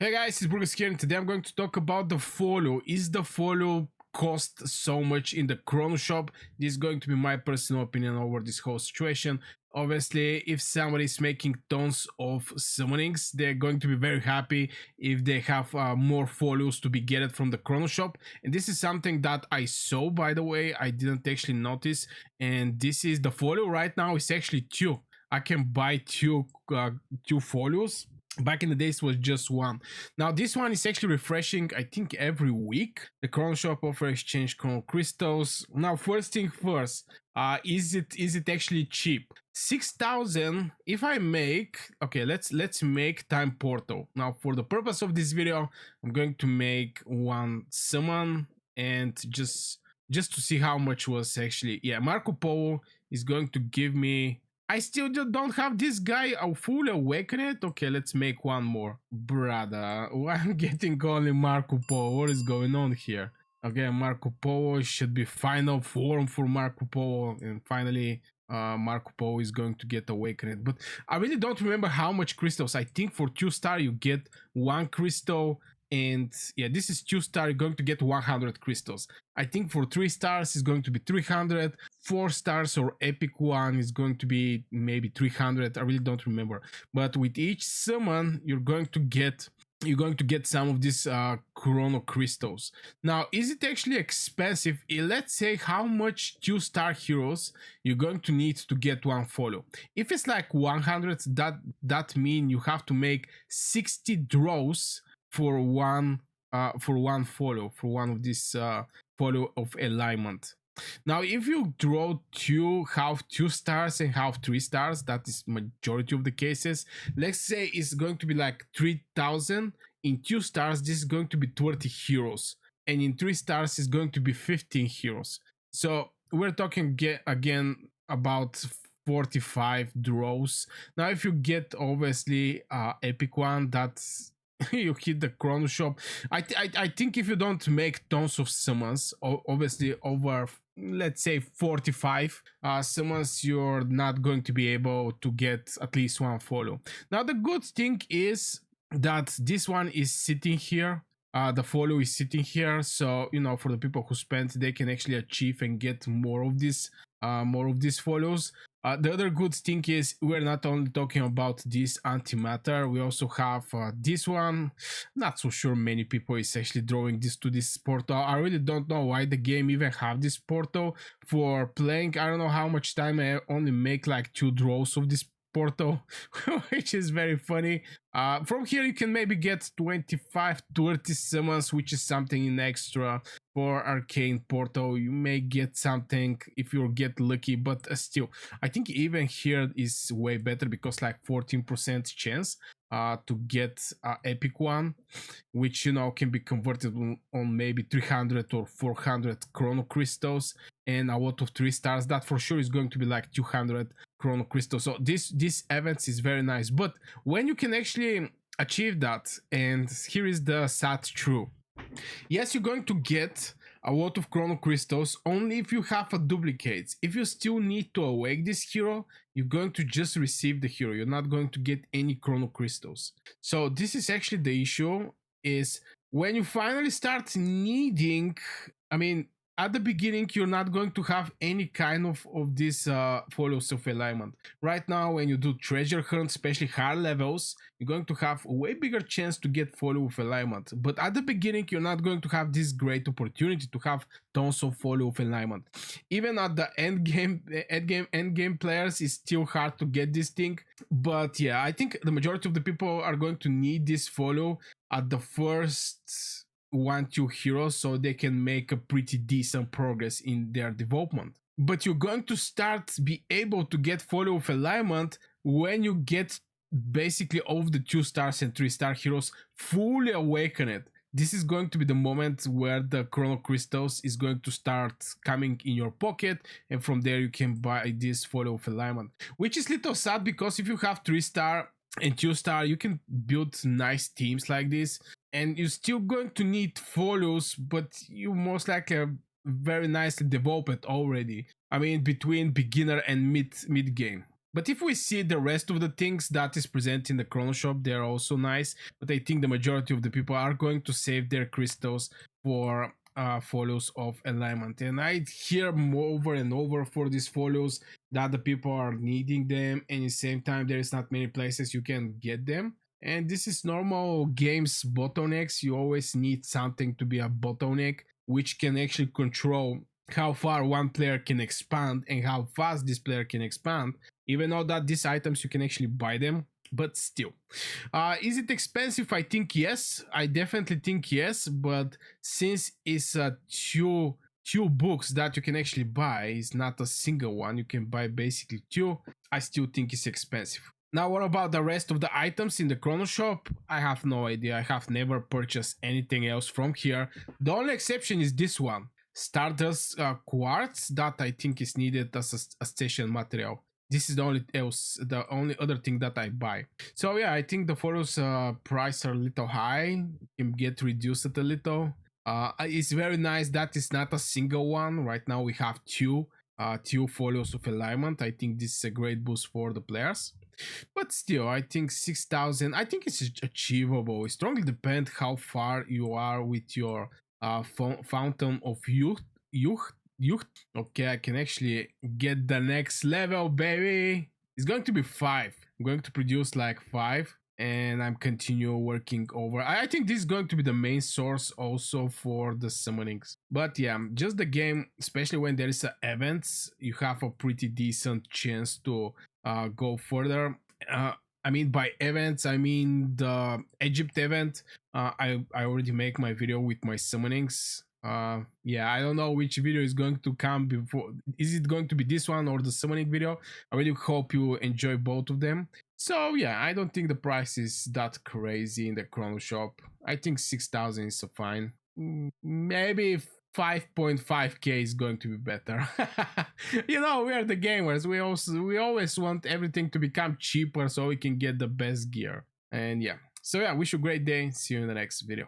Hey guys, it's Burgers here, and today I'm going to talk about the folio. Is the folio cost so much in the Chrono Shop? This is going to be my personal opinion over this whole situation. Obviously, if somebody is making tons of summonings, they're going to be very happy if they have more folios to be getted from the Chrono Shop. And this is something that I saw, by the way, I didn't actually notice. And this is the folio right now. It's actually two. I can buy two folios. Back in the days was just one. Now this one is actually refreshing, I think, every week. The Chrono Shop offer exchange Chrono Crystals. Now first thing first, is it actually cheap? 6,000 if I make, okay, let's make time portal. Now for the purpose of this video, I'm going to make one summon and just to see how much was actually, yeah, Marco Polo is going to give me. I still don't have this guy fully awakened. Okay, let's make one more. Brother, why I'm getting only Marco Polo? What is going on here? Okay, Marco Polo should be final form for Marco Polo. And finally, Marco Polo is going to get awakened. But I really don't remember how much crystals. I think for 2-star you get 1 crystal. And yeah, this is 2-star, you're going to get 100 crystals. I think for 3 stars is going to be 300, 4 stars or epic one is going to be maybe 300. I really don't remember. But with each summon, you're going to get some of these Chrono Crystals. Now, is it actually expensive? Let's say how much 2-star heroes you're going to need to get one follow. If it's like 100, that means you have to make 60 draws for one follow, for one of these follow of alignment. Now if you draw half 2 stars and half 3 stars, that is majority of the cases. Let's say it's going to be like 3,000. In 2 stars this is going to be 20 heroes, and in 3 stars is going to be 15 heroes. So we're talking again about 45 draws. Now if you get obviously epic one, that's you hit the Chrono Shop. I think if you don't make tons of summons, obviously over, let's say, 45 summons, you're not going to be able to get at least one follow. Now the good thing is that this one is sitting here. The follow is sitting here, so you know, for the people who spent, they can actually achieve and get more of these follows. The other good thing is we're not only talking about this antimatter, we also have this one. Not so sure many people is actually drawing this to this portal. I really don't know why the game even have this portal for playing. I don't know how much time. I only make like 2 draws of this portal, which is very funny. From here you can maybe get 25-30 summons, which is something in extra. For arcane portal you may get something if you get lucky, but still I think even here is way better, because like 14% chance to get epic one, which you know can be converted on maybe 300 or 400 Chrono Crystals, and a lot of 3 stars. That for sure is going to be like 200 Chrono Crystals. So this event is very nice. But when you can actually achieve that, and here is the sad truth. Yes, you're going to get a lot of Chrono Crystals only if you have a duplicate. If you still need to awake this hero, you're going to just receive the hero. You're not going to get any Chrono Crystals. So this is actually the issue, is when you finally start needing, I mean, at the beginning you're not going to have any kind of this follows of alignment. Right now when you do treasure hunt, especially higher levels, you're going to have a way bigger chance to get follow of alignment. But at the beginning you're not going to have this great opportunity to have tons of follow of alignment. Even at the end game players, it's still hard to get this thing. But yeah, I think the majority of the people are going to need this follow at the first 1-2 heroes, so they can make a pretty decent progress in their development. But you're going to start be able to get follow of alignment when you get basically all of the 2 stars and 3-star heroes fully awakened. This is going to be the moment where the Chrono Crystals is going to start coming in your pocket, and from there you can buy this follow of alignment, which is little sad, because if you have 3-star and 2-star, you can build nice teams like this, and you're still going to need follows, but you most likely are very nicely developed already. I mean, between beginner and mid game. But if we see the rest of the things that is present in the Chrono Shop, they're also nice. But I think the majority of the people are going to save their crystals for folios of alignment. And I hear more over and over for these folios that the people are needing them, and at the same time, there is not many places you can get them. And this is normal games bottlenecks. You always need something to be a bottleneck, which can actually control how far one player can expand and how fast this player can expand, even though that these items you can actually buy them. But still, is it expensive? I think yes. I definitely think yes. But since it's two books that you can actually buy, it's not a single one. You can buy basically two. I still think it's expensive. Now, what about the rest of the items in the Chrono Shop? I have no idea. I have never purchased anything else from here. The only exception is this one, Stardust Quartz, that I think is needed as a station material. This is the only other thing that I buy. So yeah, I think the photos price are a little high. Can get reduced a little. It's very nice that it's not a single one. Right now we have two folios of alignment. I think this is a great boost for the players. But still, I think 6,000. I think it's achievable. It strongly depends how far you are with your fountain of youth. Okay, I can actually get the next level, baby. It's going to be 5. I'm going to produce like 5, and I'm continue working over. I think this is going to be the main source also for the summonings. But yeah, just the game, especially when there is events, you have a pretty decent chance to go further. I mean, by events, I mean the Egypt event. I already make my video with my summonings. Yeah, I don't know which video is going to come before. Is it going to be this one or the summoning video? I really hope you enjoy both of them. So yeah, I don't think the price is that crazy in the Chrono Shop. I think 6,000 is fine. Maybe 5.5k is going to be better. You know, we are the gamers. We always want everything to become cheaper so we can get the best gear. And yeah. So yeah, wish you a great day. See you in the next video.